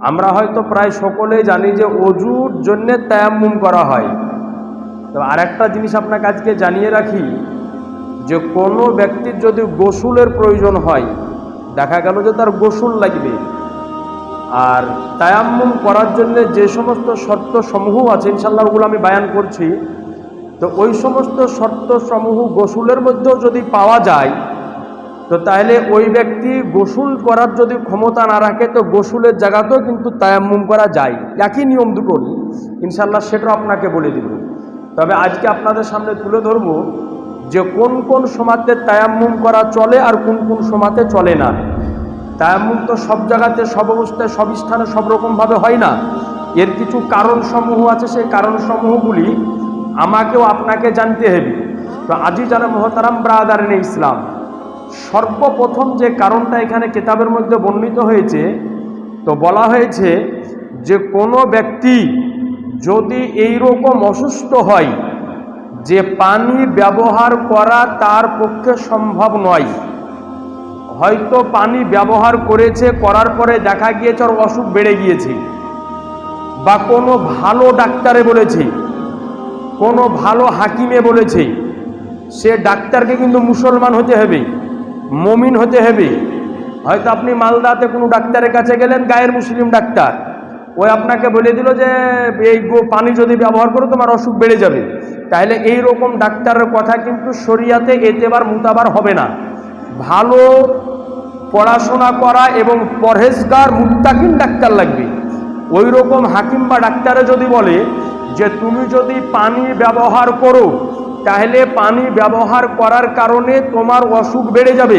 আমরা হয়তো প্রায় সকলেই জানি যে অজুর জন্যে তায়াম্মুম করা হয়। তো আরেকটা জিনিস আপনাকে আজকে জানিয়ে রাখি যে কোনো ব্যক্তির যদি গোসলের প্রয়োজন হয়, দেখা গেল যে তার গোসল লাগবে, আর তায়াম্মুম করার জন্য যে সমস্ত শর্ত সমূহ আছে ইনশাআল্লাহ ওগুলো আমি বায়ান করছি। তো ওই সমস্ত শর্ত সমূহ গোসলের মধ্যেও যদি পাওয়া যায়, তো তাহলে ওই ব্যক্তি গোসল করার যদি ক্ষমতা না রাখে তো গোসলের জায়গাতেও কিন্তু তায়াম্মুম করা যায়। একই নিয়ম দুটোরই ইনশাআল্লাহ, সেটাও আপনাকে বলে দিব। তবে আজকে আপনাদের সামনে তুলে ধরব যে কোন কোন সময়তে তায়াম্মুম করা চলে আর কোন কোন সময়তে চলে না। তায়াম্মুম তো সব জায়গাতে, সব অবস্থায়, সব স্থানে সব রকমভাবে হয় না। এর কিছু কারণসমূহ আছে, সেই কারণসমূহগুলি আমাকেও আপনাকে জানতে হবে। তো আজই জানা মোহতারাম ব্রাদারিনে ইসলাম, সর্বপ্রথম যে কারণটা এখানে কিতাবের মধ্যে বর্ণিত হয়েছে, তো বলা হয়েছে যে কোনো ব্যক্তি যদি এইরকম অসুস্থ হয় যে পানি ব্যবহার করা তার পক্ষে সম্ভব নয়, হয়তো পানি ব্যবহার করেছে, করার পরে দেখা গিয়েছে ওর অসুখ বেড়ে গিয়েছে, বা কোনো ভালো ডাক্তারে বলেছে, কোনো ভালো হাকিমে বলেছে, সে ডাক্তারকে কিন্তু মুসলমান হতে হবে, মমিন হতে হবে। হয়তো আপনি মালদাতে কোনো ডাক্তারের কাছে গেলেন, গায়ের মুসলিম ডাক্তার, ওই আপনাকে বলে দিল যে এই পানি যদি ব্যবহার করো তোমার অসুখ বেড়ে যাবে, তাহলে এই রকম ডাক্তারের কথা কিন্তু শরিয়াতে এতেবার মুতাবার হবে না। ভালো পড়াশোনা করা এবং পরহেজগার মুত্তাকিন ডাক্তার লাগবে। ওই রকম হাকিম বা ডাক্তারে যদি বলে যে তুমি যদি পানি ব্যবহার করো তাহলে পানি ব্যবহার করার কারণে তোমার অসুখ বেড়ে যাবে,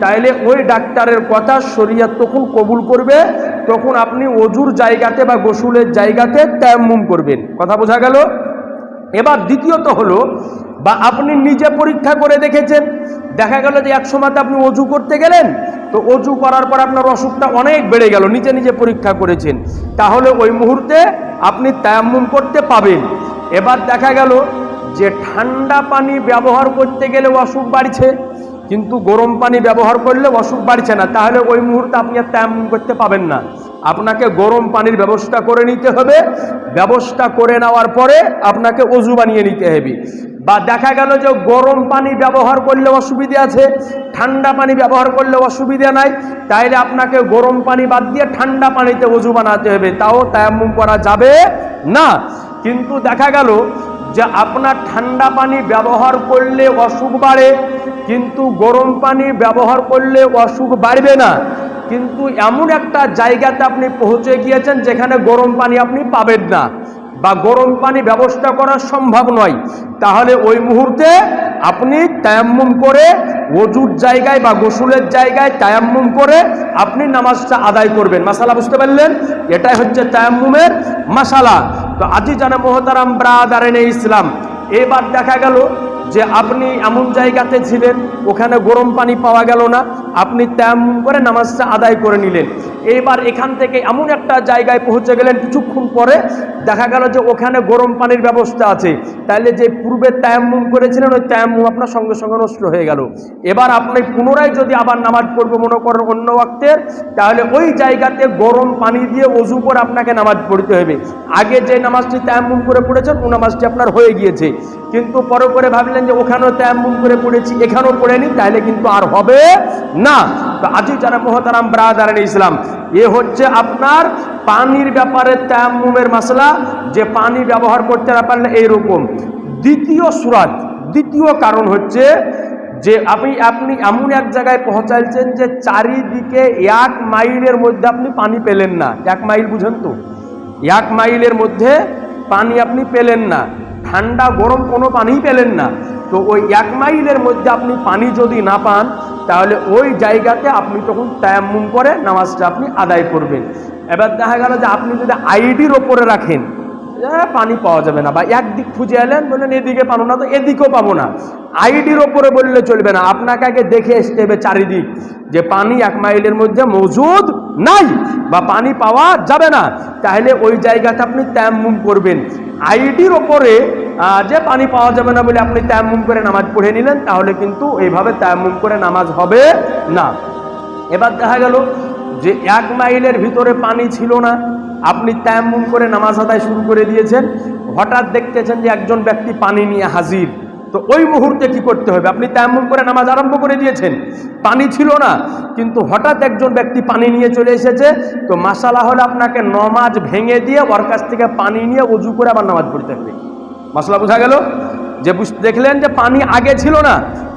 তাইলে ওই ডাক্তারের কথা শরিয়ত তখন কবুল করবে, তখন আপনি অজুর জায়গাতে বা গোসলের জায়গাতে তায়াম্মুম করবেন। কথা বোঝা গেল? এবার দ্বিতীয়ত হলো, বা আপনি নিজে পরীক্ষা করে দেখেছেন, দেখা গেল যে এক সময়তে আপনি অজু করতে গেলেন, তো অজু করার পর আপনার অসুখটা অনেক বেড়ে গেল, নিজে নিজে পরীক্ষা করেছেন, তাহলে ওই মুহূর্তে আপনি তায়াম্মুম করতে পাবেন। এবার দেখা গেল যে ঠান্ডা পানি ব্যবহার করতে গেলে অসুখ বাড়ছে, কিন্তু গরম পানি ব্যবহার করলে অসুখ বাড়ছে না, তাহলে ওই মুহূর্তে আপনি আর তায়াম্মুম করতে পাবেন না। আপনাকে গরম পানির ব্যবস্থা করে নিতে হবে, ব্যবস্থা করে নেওয়ার পরে আপনাকে অজু বানিয়ে নিতে হবে। বা দেখা গেল যে গরম পানি ব্যবহার করলে অসুবিধা আছে, ঠান্ডা পানি ব্যবহার করলে অসুবিধা নাই, তাইলে আপনাকে গরম পানি বাদ দিয়ে ঠান্ডা পানিতে অজু বানাতে হবে, তাও তায়াম্মুম করা যাবে না। কিন্তু দেখা গেল যে আপনার ঠান্ডা পানি ব্যবহার করলে অসুখ বাড়ে, কিন্তু গরম পানি ব্যবহার করলে অসুখ বাড়বে না, কিন্তু এমন একটা জায়গাতে আপনি পৌঁছে গিয়েছেন যেখানে গরম পানি আপনি পাবেন না বা গরম পানি ব্যবস্থা করা সম্ভব নয়, তাহলে ওই মুহূর্তে আপনি তায়াম্মুম করে ওযুর জায়গায় বা গোসলের জায়গায় তায়াম্মুম করে আপনি নামাজটা আদায় করবেন। মাসালা বুঝতে পারলেন? এটাই হচ্ছে তায়াম্মুমের মাসালা। তো আজি জানা মোহতারাম ব্রাদারিনে ইসলাম, এবার দেখা গেল যে আপনি এমন জায়গাতে ছিলেন ওখানে গরম পানি পাওয়া গেল না, আপনি তায়াম্মুম করে নামাজটা আদায় করে নিলেন। এবার এখান থেকে এমন একটা জায়গায় পৌঁছে গেলেন, কিছুক্ষণ পরে দেখা গেল যে ওখানে গরম পানির ব্যবস্থা আছে, তাহলে যে পূর্বে তায়াম্মুম করেছিলেন ওই তায়াম্মুম আপনার সঙ্গে সঙ্গে নষ্ট হয়ে গেল। এবার আপনি পুনরায় যদি আবার নামাজ পড়বো মনে করেন অন্য ওয়াক্তের, তাহলে ওই জায়গাতে গরম পানি দিয়ে ওযু করে আপনাকে নামাজ পড়তে হবে। আগে যে নামাজটি তায়াম্মুম করে পড়েছেন ও নামাজটি আপনার হয়ে গিয়েছে, কিন্তু পরে করে ভাবলেন যে ওখানেও তায়াম্মুম করে পড়েছি এখানেও পড়েনি, তাহলে কিন্তু আর হবে না। তো আজি যারা মোহতারাম ব্রাদারিনে ইসলাম, এ হচ্ছে আপনার পানির ব্যাপারে তায়াম্মুমের মাসলা, যে পানি ব্যবহার করতে না পারলে এইরকম। দ্বিতীয় সুরাত, দ্বিতীয় কারণ হচ্ছে যে আপনি এমন এক জায়গায় পৌঁছাইছেন যে চারিদিকে 1 মাইলের মধ্যে আপনি পানি পেলেন না। 1 মাইল বুঝেন তো? 1 মাইলের মধ্যে পানি আপনি পেলেন না, ঠান্ডা গরম কোনো পানিই পেলেন না। তো ওই 1 মাইলের মধ্যে আপনি পানি যদি না পান, তাহলে ওই জায়গাতে আপনি তখন তায়াম্মুম করে নামাজটা আপনি আদায় করবেন। এবার দেখা গেল যে আপনি যদি আইডির ওপরে রাখেন পানি পাওয়া যাবে না, বা একদিক খুঁজে এলেন বললেন এদিকে পাবো না, তো এদিকেও পাবো না, আইডির ওপরে বললে চলবে না, আপনাকে আগে দেখে আসতে হবে চারিদিক যে পানি 1 মাইলের মধ্যে মজুদ নাই বা পানি পাওয়া যাবে না, তাহলে ওই জায়গাতে আপনি তায়াম্মুম করবেন। আইডির ওপরে যে পানি পাওয়া যাবে না বলে আপনি তায়াম্মুম করে নামাজ পড়ে নিলেন, তাহলে কিন্তু এইভাবে তায়াম্মুম করে নামাজ হবে না। এবার দেখা গেল যে 1 মাইলের ভিতরে পানি ছিল না, আপনি তায়াম্মুম করে নামাজ আদায় শুরু করে দিয়েছেন, হঠাৎ দেখতেছেন যে একজন ব্যক্তি পানি নিয়ে হাজির, তো ওই মুহূর্তে কি করতে হবে? আপনি তায়াম্মুম করে নামাজ আরম্ভ করে দিয়েছেন, পানি ছিল না, কিন্তু হঠাৎ একজন ব্যক্তি পানি নিয়ে চলে এসেছে, তো মাসালা হলে আপনাকে নামাজ ভেঙে দিয়ে ওর কাছ থেকে পানি নিয়ে ওযু করে আবার নামাজ পড়তে হবে। মাসালা বোঝা গেল? যে দেখলেন যে পানি আগে ছিল না,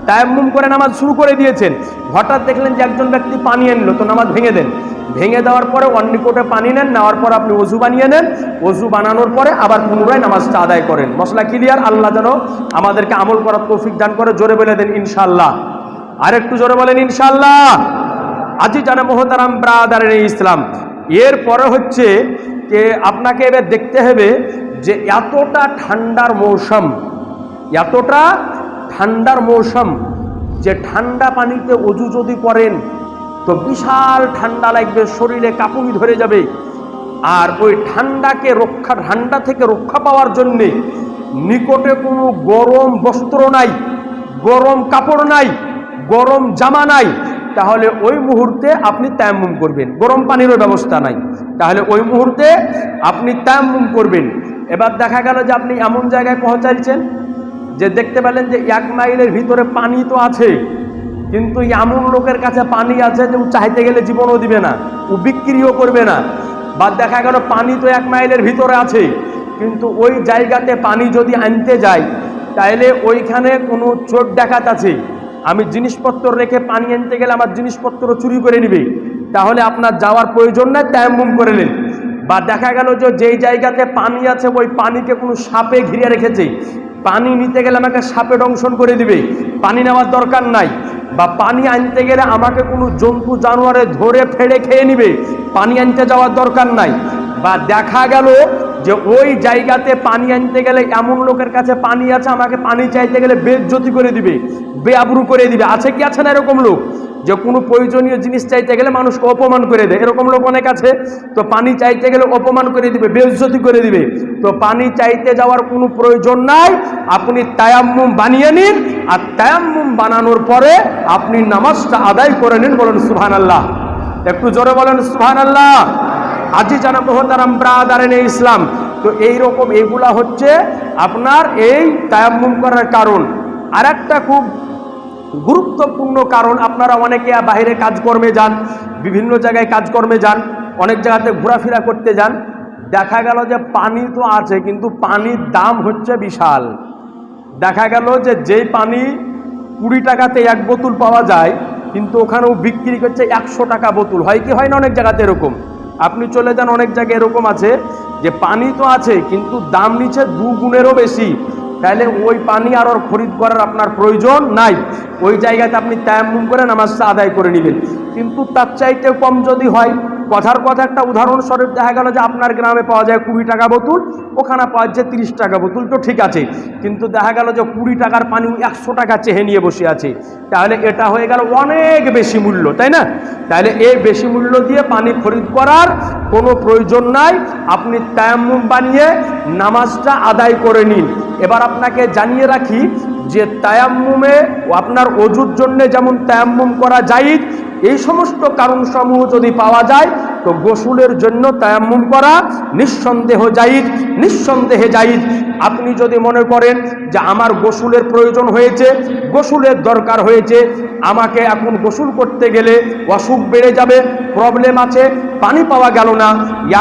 তায়াম্মুম করে নামাজ শুরু করে দিয়েছেন, হঠাৎ দেখলেন যে একজন ব্যক্তি পানি আনলো, তো নামাজ ভেঙে দেন। ভেঙে দেওয়ার পরে অন্য কোটে পানি নেন, নেওয়ার পর আপনি ওযু বানিয়ে নেন, ওযু বানানোর পরে আবার পুনরায় নামাজটা আদায় করেন। মশলা ক্লিয়ার? আল্লাহ যেন আমাদেরকে আমল করার তৌফিক দান করে। জোরে বলে দেন ইনশাআল্লাহ। আর একটু জোরে বলেন ইনশাআল্লাহ। আজি জানা মোহতারাম ব্রাদারের ইসলাম, এরপরে হচ্ছে যে আপনাকে এবার দেখতে হবে যে এতটা ঠান্ডার মৌসুম, এতটা ঠান্ডার মৌসুম, যে ঠান্ডা পানিতে ওযু যদি করেন তো বিশাল ঠান্ডা লাগবে, শরীরে কাঁপুনি ধরে যাবে। আর ওই ঠান্ডা থেকে রক্ষা পাওয়ার জন্যে নিকটে কোনো গরম বস্ত্র নাই, গরম কাপড় নাই, গরম জামা নাই, তাহলে ওই মুহূর্তে আপনি তায়াম্মুম করবেন। গরম পানিরও ব্যবস্থা নাই, তাহলে ওই মুহূর্তে আপনি তায়াম্মুম করবেন। এবার দেখা গেল যে আপনি এমন জায়গায় পৌঁছাইছেন যে দেখতে পেলেন যে 1 মাইলের ভিতরে পানি তো আছে, কিন্তু এমন লোকের কাছে পানি আছে যে ও চাইতে গেলে জীবনও দিবে না, ও বিক্রিও করবে না। বা দেখা গেল পানি তো 1 মাইলের ভিতরে আছে, কিন্তু ওই জায়গাতে পানি যদি আনতে যাই তাহলে ওইখানে কোনো চোর ডাকাত আছে, আমি জিনিসপত্র রেখে পানি আনতে গেলে আমার জিনিসপত্র চুরি করে নিবে, তাহলে আপনার যাওয়ার প্রয়োজন নাই, তায়াম্মুম করে নেন। বা দেখা গেল যে যেই জায়গাতে পানি আছে ওই পানিকে কোনো সাপে ঘিরে রেখেছে, পানি নিতে গেলে আমাকে সাপে দংশন করে দিবে, পানি নেওয়ার দরকার নাই। বা পানি আনতে গেলে আমাকে কোনো জন্তু জানোয়ারে ধরে ফেড়ে খেয়ে নিবে, পানি আনতে যাওয়ার দরকার নাই। বা দেখা গেল যে ওই জায়গাতে পানি আনতে গেলে এমন লোকের কাছে পানি আছে, আমাকে পানি চাইতে গেলে বেইজ্জতি করে দিবে, বেআবরু করে দিবে। আছে কি আছে না এরকম লোক? যে কোনো প্রয়োজনীয় জিনিস চাইতে গেলে মানুষকে অপমান করে দেয়, এরকম লোক অনেক আছে। তো পানি চাইতে গেলে অপমান করে দিবে, বেইজ্জতি করে দিবে। তো পানি চাইতে যাওয়ার কোনো প্রয়োজন নাই, আপনি তায়াম্মুম বানিয়ে নিন, আর তায়াম্মুম বানানোর পরে আপনি নামাজটা আদায় করে নিন। বলেন সুবহানাল্লাহ। একটু জোরে বলেন সুবহানাল্লাহ। আজি জানা মোহতারাম ব্রাদারেন ইসলাম, তো এইরকম এগুলা হচ্ছে আপনার এই তায়াম্মুম করার কারণ। আর একটা খুব গুরুত্বপূর্ণ কারণ, আপনারা অনেকে বাইরে কাজকর্মে যান, বিভিন্ন জায়গায় কাজকর্মে যান, অনেক জায়গাতে ঘোরাফেরা করতে যান, দেখা গেল যে পানি তো আছে কিন্তু পানির দাম হচ্ছে বিশাল। দেখা গেল যে যেই পানি 20 টাকাতে 1 বোতল পাওয়া যায়, কিন্তু ওখানেও বিক্রি করছে 100 টাকা বোতল। হয় কি হয় না? অনেক জায়গাতে এরকম। আপনি চলে যান, অনেক জায়গায় এরকম আছে যে পানি তো আছে কিন্তু দাম নিচ্ছে 2 গুণেরও বেশি। তাহলে ওই পানি আর ওর খরিদ করার আপনার প্রয়োজন নাই, ওই জায়গাতে আপনি তায়াম্মুম করে নামাজটা আদায় করে নেবেন। কিন্তু তার চাইতে কম যদি হয়, কথার কথা একটা উদাহরণস্বরূপ দেখা গেল যে আপনার গ্রামে পাওয়া যায় 20 টাকা বোতল, ওখানে পাওয়া যায় 30 টাকা বোতল, তো ঠিক আছে। কিন্তু দেখা গেল যে 20 টাকার পানি 100 টাকা চেহে নিয়ে বসে আছে, তাহলে এটা হয়ে গেল অনেক বেশি মূল্য, তাই না? তাহলে এই বেশি মূল্য দিয়ে পানি খরিদ করার কোনো প্রয়োজন নাই, আপনি তায়াম্মুম বানিয়ে নামাজটা আদায় করে নিন। এবার আপনাকে জানিয়ে রাখি যে তায়াম্মুমে আপনার ওযুর জন্য যেমন তায়াম্মুম করা জায়েজ, এই সমস্ত কারণসমূহ যদি পাওয়া যায় তো গোসলের জন্য তায়াম্মুম করা নিঃসন্দেহে জায়েজ। আপনি যদি মনে করেন যে আমার গোসলের প্রয়োজন হয়েছে, গোসলের দরকার হয়েছে, আমাকে এখন গোসল করতে গেলে অসুখ বেড়ে যাবে, প্রবলেম আছে, পানি পাওয়া গেল না,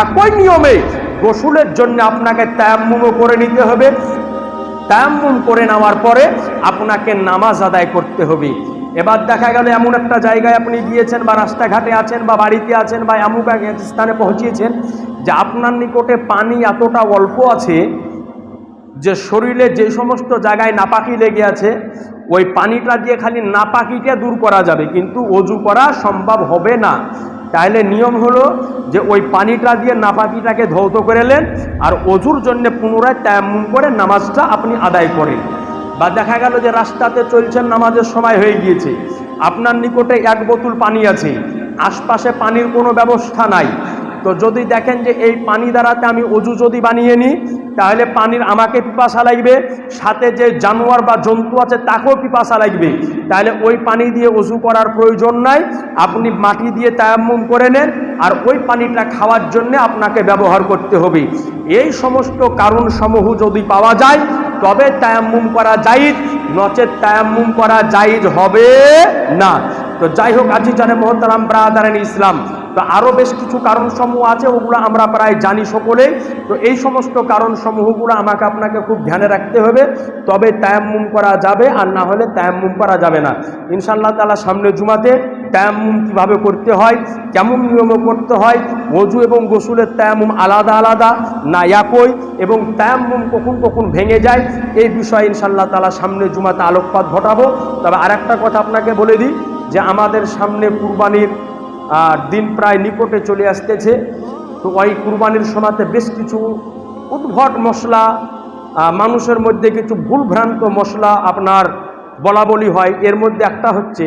একই নিয়মে গোসলের জন্য আপনাকে তায়াম্মুমও করে নিতে হবে। তায়াম্মুম করে নেওয়ার পরে আপনাকে নামাজ আদায় করতে হবে। এবার দেখা গেল এমন একটা জায়গায় আপনি গিয়েছেন, বা রাস্তাঘাটে আছেন, বা বাড়িতে আছেন, বা এমন এক স্থানে পৌঁছিয়েছেন যে আপনার নিকটে পানি এতটা অল্প আছে যে শরীরে যে সমস্ত জায়গায় নাপাকি লেগে আছে ওই পানিটা দিয়ে খালি নাপাকিটা দূর করা যাবে, কিন্তু ওযু করা সম্ভব হবে না। তাহলে নিয়ম হলো যে ওই পানিটা দিয়ে নাপাকিটাকে ধৌত করে নেন, আর ওযুর জন্য পুনরায় তায়াম্মুম করে নামাজটা আপনি আদায় করেন। বা দেখা গেল যে রাস্তাতে চলছেন, নামাজের সময় হয়ে গিয়েছে, আপনার নিকটে 1 বোতল পানি আছে, আশপাশে পানির কোনো ব্যবস্থা নাই, তো যদি দেখেন যে এই পানি দ্বারাতে আমি অজু যদি বানিয়ে নিই, তাহলে পানির আমাকে পিপাসা লাগবে, সাথে যে জানোয়ার বা জন্তু আছে তাকেও পিপাসা লাগবে, তাহলে ওই পানি দিয়ে অজু করার প্রয়োজন নাই। আপনি মাটি দিয়ে তায়াম্মুম করে নেন, আর ওই পানিটা খাওয়ার জন্য আপনাকে ব্যবহার করতে হবে। এই সমস্ত কারণসমূহ যদি পাওয়া যায় তবে তায়াম্মুম করা জায়েজ, নচেত তায়াম্মুম করা জায়েজ হবে না। তো যাই হোক, আজি জানে মোহতারাম ব্রাদারান ইসলাম, তো আরও বেশ কিছু কারণসমূহ আছে, ওগুলো আমরা প্রায় জানি সকলেই। তো এই সমস্ত কারণসমূহগুলো আমাকে আপনাকে খুব ধ্যানে রাখতে হবে, তবে তায়াম্মুম করা যাবে, আর না হলে তায়াম্মুম করা যাবে না। ইনশাআল্লাহ তাআলা সামনে জুমাতে তায়াম্মুম কীভাবে করতে হয়, কেমন নিয়মে করতে হয়, ওযু এবং গোসলের তায়াম্মুম আলাদা আলাদা না একই, এবং তায়াম্মুম কখন কখন ভেঙে যায়, এই বিষয়ে ইনশাআল্লাহ তাআলা সামনে জুমাতে আলোকপাত ঘটাবো। তবে আরেকটা কথা আপনাকে বলে দিই যে আমাদের সামনে কুরবানির দিন প্রায় নিকটে চলে আসতেছে। তো ওই কুরবানির সময়তে বেশ কিছু উদ্ভট মশলা, মানুষের মধ্যে কিছু ভুলভ্রান্ত মশলা আপনার বলা বলি হয়। এর মধ্যে একটা হচ্ছে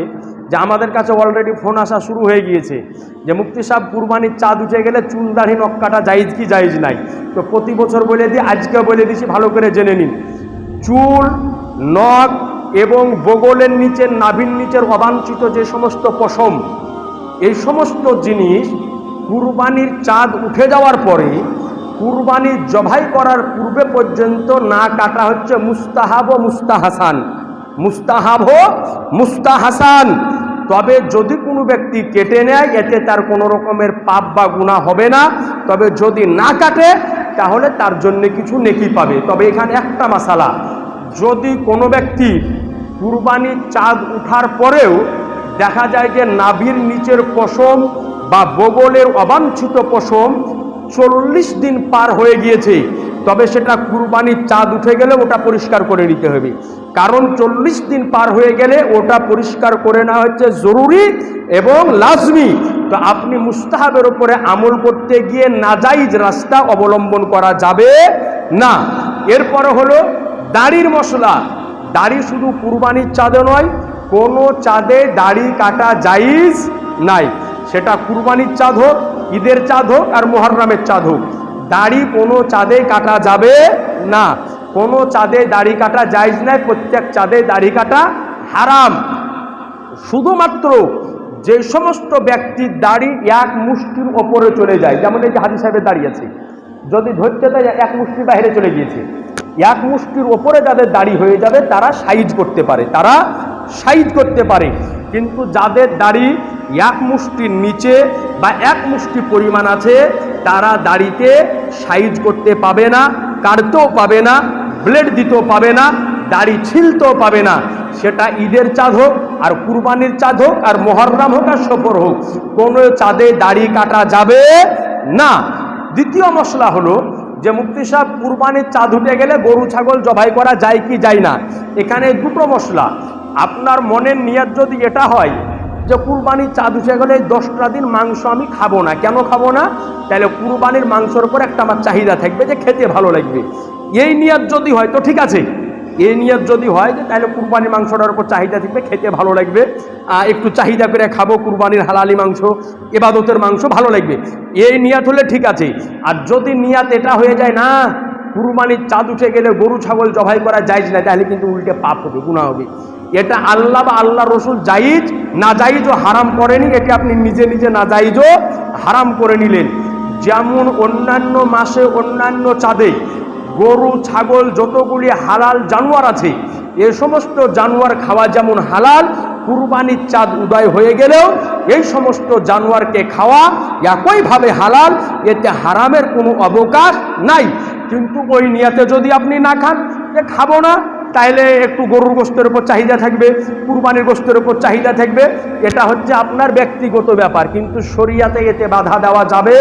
যে আমাদের কাছে অলরেডি ফোন আসা শুরু হয়ে গিয়েছে যে মুফতি সাহেব, কুরবানির চাঁদ উঠে গেলে চুল দাড়ি নখ কাটা জায়েজ কি জায়েজ নাই। তো প্রতি বছর বলে দিই, আজকে বলে দিছি, ভালো করে জেনে নিন। চুল, নখ এবং বগলের নিচের, নাভির নিচের অবাঞ্ছিত যে সমস্ত পশম, এই সমস্ত জিনিস কুরবানির চাঁদ উঠে যাওয়ার পরে কুরবানির জবাই করার পূর্বে পর্যন্ত না কাটা হচ্ছে মুস্তাহাব ও মুস্তাহাসান। মুস্তাহাব ও মুস্তাহাসান। তবে যদি কোনো ব্যক্তি কেটে নেয় এতে তার কোনো রকমের পাপ বা গুনাহ হবে না, তবে যদি না কাটে তাহলে তার জন্য কিছু নেকি পাবে। তবে এখানে একটা মাসালা, যদি কোনো ব্যক্তি কুরবানির চাঁদ উঠার পরেও দেখা যায় যে নাভির নিচের পশম বা বগলের অবাঞ্ছিত পশম 40 দিন পার হয়ে গিয়েছে, তবে সেটা কুরবানির চাঁদ উঠে গেলে ওটা পরিষ্কার করে নিতে হবে। কারণ 40 দিন পার হয়ে গেলে ওটা পরিষ্কার করে নেওয়া হচ্ছে জরুরি এবং লাজমি। তো আপনি মুস্তাহাবের উপরে আমল করতে গিয়ে নাজাইজ রাস্তা অবলম্বন করা যাবে না। এরপরে হলো দাড়ির মশলা। দাড়ি শুধু কুরবানির চাঁদে নয়, কোনো চাঁদে দাড়ি কাটা জায়েজ নাই। সেটা কুরবানির চাঁদ হোক, ঈদের চাঁদ হোক, আর মুহররমের চাঁদ হোক, দাড়ি কোনো চাঁদে কাটা যাবে না। কোনো চাঁদে দাড়ি কাটা জায়েজ নাই, প্রত্যেক চাঁদে দাড়ি কাটা হারাম। শুধুমাত্র যে সমস্ত ব্যক্তির দাড়ি এক মুষ্টির ওপরে চলে যায়, যেমন এই যে হাজী সাহেবের দাড়ি আছে, যদি ধরতে দেয় এক মুষ্টি বাইরে চলে গিয়েছে, এক মুষ্টির ওপরে যাদের দাড়ি হয়ে যাবে তারা সাইজ করতে পারে, তারা সাইজ করতে পারে। কিন্তু যাদের দাড়ি এক মুষ্টির নিচে বা এক মুষ্টি পরিমাণ আছে তারা দাড়িতে সাইজ করতে পাবে না, কাটতেও পাবে না, ব্লেড দিতেও পাবে না, দাড়ি ছিলতেও পাবে না। সেটা ঈদের চাঁদ হোক, আর কুরবানির চাঁদ হোক, আর মুহররম হোক, আর সফর হোক, কোনো চাঁদে দাড়ি কাটা যাবে না। দ্বিতীয় মশলা হলো যে মুফতি সাহেব, কুরবানির চাঁদ উঠে গেলে গরু ছাগল জবাই করা যায় কি যায় না। এখানে দুটো মশলা। আপনার মনের নিয়ত যদি এটা হয় যে কুরবানির চাঁদ উঠে গেলে 10টা দিন মাংস আমি খাবো না, কেন খাবো না, তাহলে কুরবানির মাংসের উপর একটা আমার চাহিদা থাকবে যে খেতে ভালো লাগবে, এই নিয়ত যদি হয় তো ঠিক আছে। এই নিয়ত যদি হয় যে তাহলে কুরবানির মাংসটার উপর চাহিদা থাকবে, খেতে ভালো লাগবে, একটু চাহিদা করে খাবো, কুরবানির হালালি মাংস, ইবাদতের মাংস ভালো লাগবে, এই নিয়ত হলে ঠিক আছে। আর যদি নিয়ত এটা হয়ে যায় না কুরবানির চাঁদ উঠে গেলে গরু ছাগল জবাই করা জায়েজ না, তাহলে কিন্তু উল্টে পাপ হবে, গুনাহ হবে। এটা আল্লাহ বা আল্লাহ রসুল জায়েজ না জায়েজও হারাম করেনি, এটা আপনি নিজে নিজে না জায়েজও হারাম করে নিলেন। যেমন অন্যান্য মাসে অন্যান্য চাঁদে গরু ছাগল যতগুলি হালাল জানোয়ার আছে এ সমস্ত জানোয়ার খাওয়া যেমন হালাল, কুরবানির চাঁদ উদয় হয়ে গেলেও এই সমস্ত জানোয়ারকে খাওয়া একইভাবে হালাল, এতে হারামের কোনো অবকাশ নাই। কিন্তু ওই নিয়তে যদি আপনি না খান যে খাবো না, তাইলে একটু গরুর গোশতের উপর চাহিদা থাকবে, কুরবানির গোশতের উপর চাহিদা থাকবে, এটা হচ্ছে আপনার ব্যক্তিগত ব্যাপার, কিন্তু শরিয়াতে এতে বাধা দেওয়া যাবে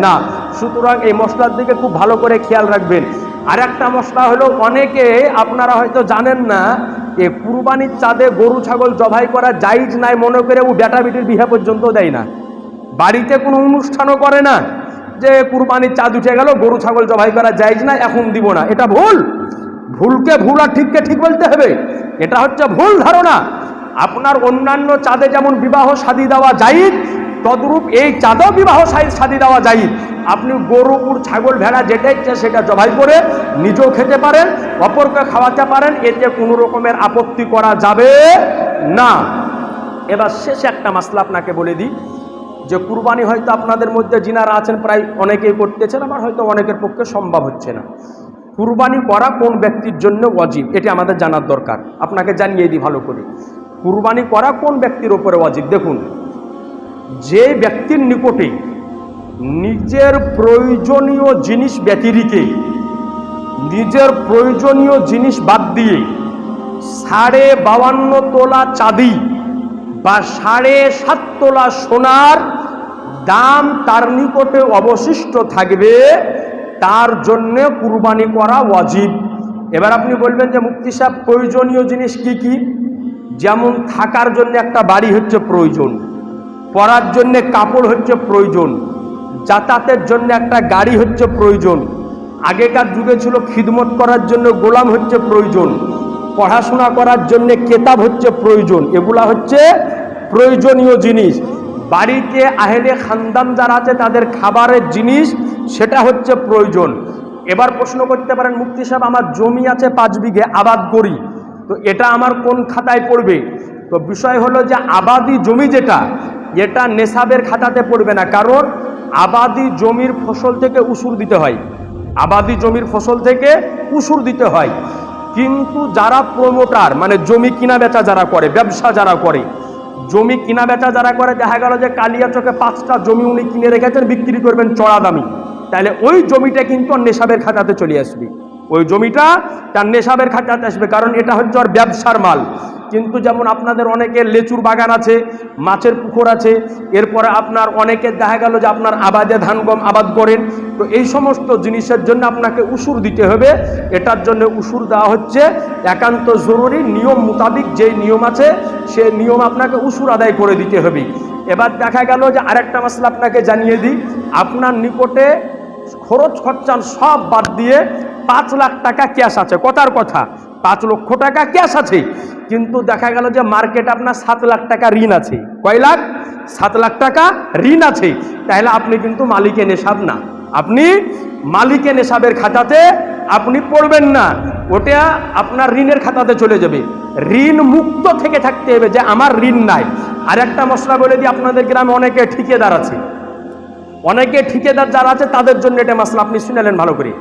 না। সুতরাং এই মশলার দিকে খুব ভালো করে খেয়াল রাখবেন। আর একটা মশলা হলো, অনেকে আপনারা হয়তো জানেন না, এ কুরবানির চাঁদে গরু ছাগল জবাই করা জায়েজ নাই মনে করে ও বেটা বেটির বিয়ে পর্যন্ত দেয় না, বাড়িতে কোনো অনুষ্ঠানও করে না যে কুরবানির চাঁদ উঠে গেল গরু ছাগল জবাই করা জায়েজ না, এখন দিব না। এটা ভুল। ভুলকে ভুল আর ঠিককে ঠিক বলতে হবে, এটা হচ্ছে ভুল ধারণা। আপনার অন্যান্য চাঁদে যেমন বিবাহ শাদী দেওয়া জায়েজ, তদ্রূপ এই চাঁদা বিবাহ শাদী দেওয়া যায়। আপনি গরু উট ছাগল ভেড়া যেটা ইচ্ছে সেটা জবাই করে নিজেও খেতে পারেন, অপরকে খাওয়াতে পারেন, এতে কোনো রকমের আপত্তি করা যাবে না। এবার শেষে একটা মাসলা আপনাকে বলে দিই যে কুরবানি হয়তো আপনাদের মধ্যে যিনারা আছেন প্রায় অনেকেই করতেছেন, আমার হয়তো অনেকের পক্ষে সম্ভব হচ্ছে না। কুরবানি করা কোন ব্যক্তির জন্য ওয়াজিব এটি আমাদের জানার দরকার। আপনাকে জানিয়ে দিই ভালো করে, কুরবানি করা কোন ব্যক্তির ওপরে ওয়াজিব। দেখুন, যে ব্যক্তির নিকটে নিজের প্রয়োজনীয় জিনিস ব্যতিরিকে, নিজের প্রয়োজনীয় জিনিস বাদ দিয়ে 52.5 তোলা চাঁদি বা 7.5 তোলা সোনার দাম তার নিকটে অবশিষ্ট থাকবে, তার জন্য কুরবানি করা ওয়াজিব। এবার আপনি বলবেন যে মুফতি সাহেব প্রয়োজনীয় জিনিস কি কি? যেমন থাকার জন্য একটা বাড়ি হচ্ছে প্রয়োজন, পরার জন্য কাপড় হচ্ছে প্রয়োজন, যাতায়াতের জন্য একটা গাড়ি হচ্ছে প্রয়োজন, আগেকার যুগে ছিল খিদমত করার জন্য গোলাম হচ্ছে প্রয়োজন, পড়াশোনা করার জন্য কেতাব হচ্ছে প্রয়োজন। এগুলা হচ্ছে প্রয়োজনীয় জিনিস। বাড়িতে আহেলে খানদান যারা আছে তাদের খাবারের জিনিস সেটা হচ্ছে প্রয়োজন। এবার প্রশ্ন করতে পারেন মুফতি সাহেব আমার জমি আছে 5 বিঘে আবাদ করি, তো এটা আমার কোন খাতায় পড়বে? তো বিষয় হলো যে আবাদি জমি যেটা, এটা নেশাবের খাতাতে পড়বে না, কারণ আবাদি জমির ফসল থেকে উসুর দিতে হয়, আবাদি জমির ফসল থেকে উসুর দিতে হয়। কিন্তু যারা প্রমোটার মানে জমি কিনা বেচা যারা করে, ব্যবসা যারা করে, জমি কিনা বেচা যারা করে, দেখা গেল যে কালিয়াচকে 5টা জমি উনি কিনে রেখেছেন, বিক্রি করবেন চড়া দামি, তাহলে ওই জমিটা কিন্তু নেশাবের খাতাতে চলে আসবে, ওই জমিটা তার নেশাবের খাতাতে আসবে, কারণ এটা হচ্ছে ওর ব্যবসার মাল। কিন্তু যেমন আপনাদের অনেকের লেচুর বাগান আছে, মাছের পুকুর আছে, এরপরে আপনার অনেকের দেখা গেল যে আপনার আবাদে ধান গম আবাদ করেন, তো এই সমস্ত জিনিসের জন্য আপনাকে উসুর দিতে হবে। এটার জন্য উসুর দেওয়া হচ্ছে একান্ত জরুরি, নিয়ম মোতাবিক যেই নিয়ম আছে সেই নিয়ম আপনাকে উসুর আদায় করে দিতে হবে। এবার দেখা গেল যে আরেকটা মাসলা আপনাকে জানিয়ে দিই, আপনার নিকটে খরচ খরচান সব বাদ দিয়ে 5 লাখ টাকা ক্যাশ আছে, কথার কথা 5 লক্ষ টাকা ক্যাশ আছে, কিন্তু দেখা গেল যে মার্কেট আপনার 7 লাখ টাকা ঋণ আছে। কয় লাখ? 7 লাখ টাকা ঋণ আছে। তাহলে আপনি কিন্তু মালিকে নেশাব না, আপনি মালিকে নেশাবের খাতাতে আপনি পড়বেন না, ওটা আপনার ঋণের খাতাতে চলে যাবে। ঋণ মুক্ত থেকে থাকতে হবে যে আমার ঋণ নাই। আর একটা মশলা বলে দিই, আপনাদের গ্রামে অনেকে ঠিকাদার আছে, অনেকে ঠিকাদার যারা আছে তাদের জন্য এটা মাসলা আপনি শুনেলেন ভালো করে,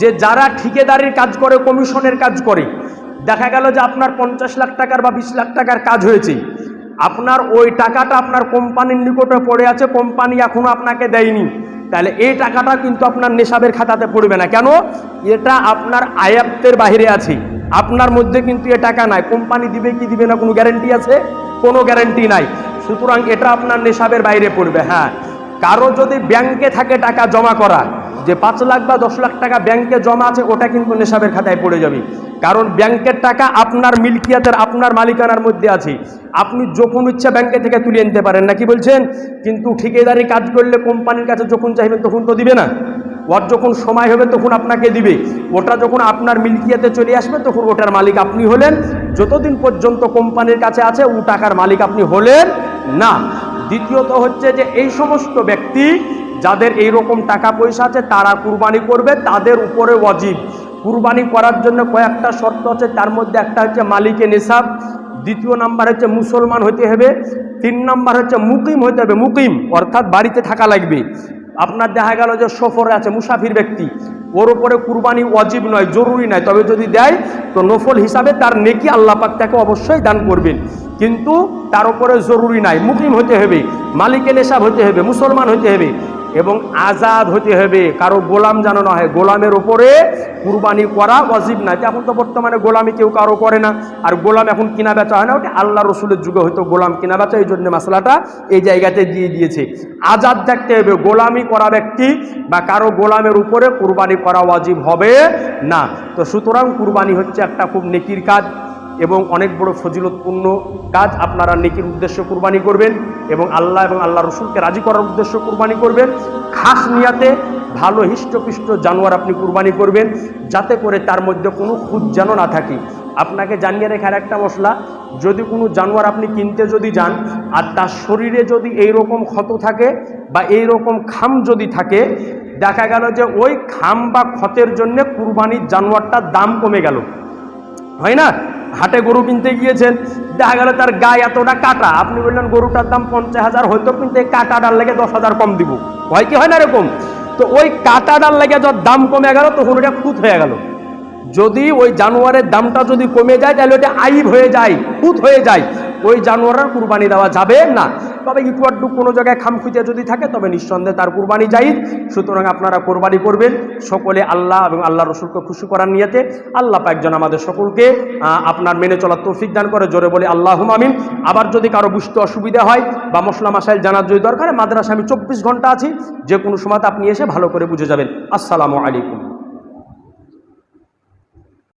যে যারা ঠিকাদারির কাজ করে, কমিশনের কাজ করে, দেখা গেল যে আপনার 50 লাখ টাকার বা 20 লাখ টাকার কাজ হয়েছে, আপনার ওই টাকাটা আপনার কোম্পানির নিকটে পড়ে আছে, কোম্পানি এখনো আপনাকে দেয়নি, তাহলে এই টাকাটা কিন্তু আপনার নেশাবের খাতাতে পড়বে না। কেন? এটা আপনার আয়াত্তের বাইরে আছে, আপনার মধ্যে কিন্তু এ টাকা নাই। কোম্পানি দিবে কি দিবে না কোনো গ্যারান্টি আছে? কোনো গ্যারান্টি নাই। সুতরাং এটা আপনার নেশাবের বাইরে পড়বে। হ্যাঁ, কারো যদি ব্যাংকে থাকে টাকা জমা করা, যে 5 লাখ বা 10 লাখ টাকা ব্যাংকে জমা আছে, ওটা কিন্তু নেশাবের খাতায় পড়ে যাবে, কারণ ব্যাংকের টাকা আপনার মিলকিয়াতের, আপনার মালিকানার মধ্যে আছে, আপনি যখন ইচ্ছা ব্যাংকে থেকে তুলে আনতে পারেন, নাকি বলছেন? কিন্তু ঠিকাদারি কাজ করলে কোম্পানির কাছে যখন চাইবেন তখন তো দিবে না, ওর যখন সময় হবে তখন আপনাকে দিবে। ওটা যখন আপনার মিলকিয়াতে চলে আসবে তখন ওটার মালিক আপনি হলেন, যতদিন পর্যন্ত কোম্পানির কাছে আছে ও টাকার মালিক আপনি হলেন না। দ্বিতীয়ত হচ্ছে যে এই সমস্ত ব্যক্তি যাদের এই রকম টাকা পয়সা আছে তারা কুরবানি করবে, তাদের উপরে ওয়াজিব। কুরবানি করার জন্য কয়েকটা শর্ত আছে, তার মধ্যে একটা হচ্ছে মালিকে নেশাব, দ্বিতীয় নাম্বার হচ্ছে মুসলমান হতে হবে, 3 নাম্বার হচ্ছে মুকিম হতে হবে। মুকিম অর্থাৎ বাড়িতে থাকা লাগবে। আপনার দেখা গেল যে সফরে আছে, মুসাফির ব্যক্তি, ওর উপরে কুরবানি ওয়াজিব নয়, জরুরি নয়, তবে যদি দেয় তো নফল হিসাবে তার নেকি আল্লাহ পাক তাকে অবশ্যই দান করবেন, কিন্তু তার উপরে জরুরি নাই। মুকিম হতে হবে, মালিকে নেশাব হতে হবে, মুসলমান হতে হবে এবং আজাদ হতে হবে, কারো গোলাম যেন না হয়। গোলামের উপরে কুরবানি করা ওয়াজিব না। এখন তো বর্তমানে গোলামি কেউ কারো করে না, আর গোলাম এখন কিনা বেচা হয় না, ওটা আল্লাহ রসুলের যুগে হয়তো গোলাম কিনা বেচা, এই জন্য মশলাটা এই জায়গাতে দিয়ে দিয়েছে। আজাদ থাকতে হবে, গোলামি করা ব্যক্তি বা কারো গোলামের উপরে কুরবানি করা ওয়াজিব হবে না। তো সুতরাং কুরবানি হচ্ছে একটা খুব নেকির কাজ এবং অনেক বড় ফজিলতপূর্ণ কাজ। আপনারা নেকির উদ্দেশ্যে কুরবানি করবেন এবং আল্লাহ রসুলকে রাজি করার উদ্দেশ্যে কুরবানি করবেন। খাস নিয়াতে ভালো হৃষ্টপুষ্ট জানোয়ার আপনি কুরবানি করবেন, যাতে করে তার মধ্যে কোনো খুঁত যেন না থাকে। আপনাকে জানিয়ে রেখার একটা মশলা, যদি কোনো জানোয়ার আপনি কিনতে যদি যান আর তার শরীরে যদি এইরকম ক্ষত থাকে বা এইরকম খাম যদি থাকে, দেখা গেল যে ওই খাম বা ক্ষতের জন্য কুরবানির জানোয়ারটার দাম কমে গেল, হয় না? হাটে গরু কিনতে গিয়েছেন, দেখা গেল তার গায়ে এতটা কাটা, আপনি বললেন গরুটার দাম 50,000, হয়তো কিন্তু এই কাটাটার লেগে 10,000 কম দিব, হয় কি হয় না এরকম? তো ওই কাটাটার লেগে যখন দাম কমে গেল তখন ওটা খুঁত হয়ে গেল। যদি ওই জানোয়ারের দামটা যদি কমে যায় তাহলে ওটা আইব হয়ে যায়, খুঁত হয়ে যায়, ওই জানোয়ারের কুরবানি দেওয়া যাবে না। তবে একটু আধটু কোনো জায়গায় খামখুঁতে যদি থাকে তবে নিঃসন্দেহে তার কুরবানি জায়েজ। সুতরাং আপনারা কোরবানি করবেন সকলে আল্লাহ এবং আল্লাহ রসুলকে খুশি করার নিয়তে। আল্লাহ পাক যেন আমাদের সকলকে আপনার মেনে চলার তৌফিক দান করে, জোরে বলে আল্লাহুম্মা আমিন। আবার যদি কারো বুঝতে অসুবিধা হয় বা মশলা মাসাইল জানার যদি দরকার, মাদ্রাসা আমি 24 ঘন্টা আছি, যে কোনো সময় আপনি এসে ভালো করে বুঝে যাবেন। আসসালামু আলাইকুম।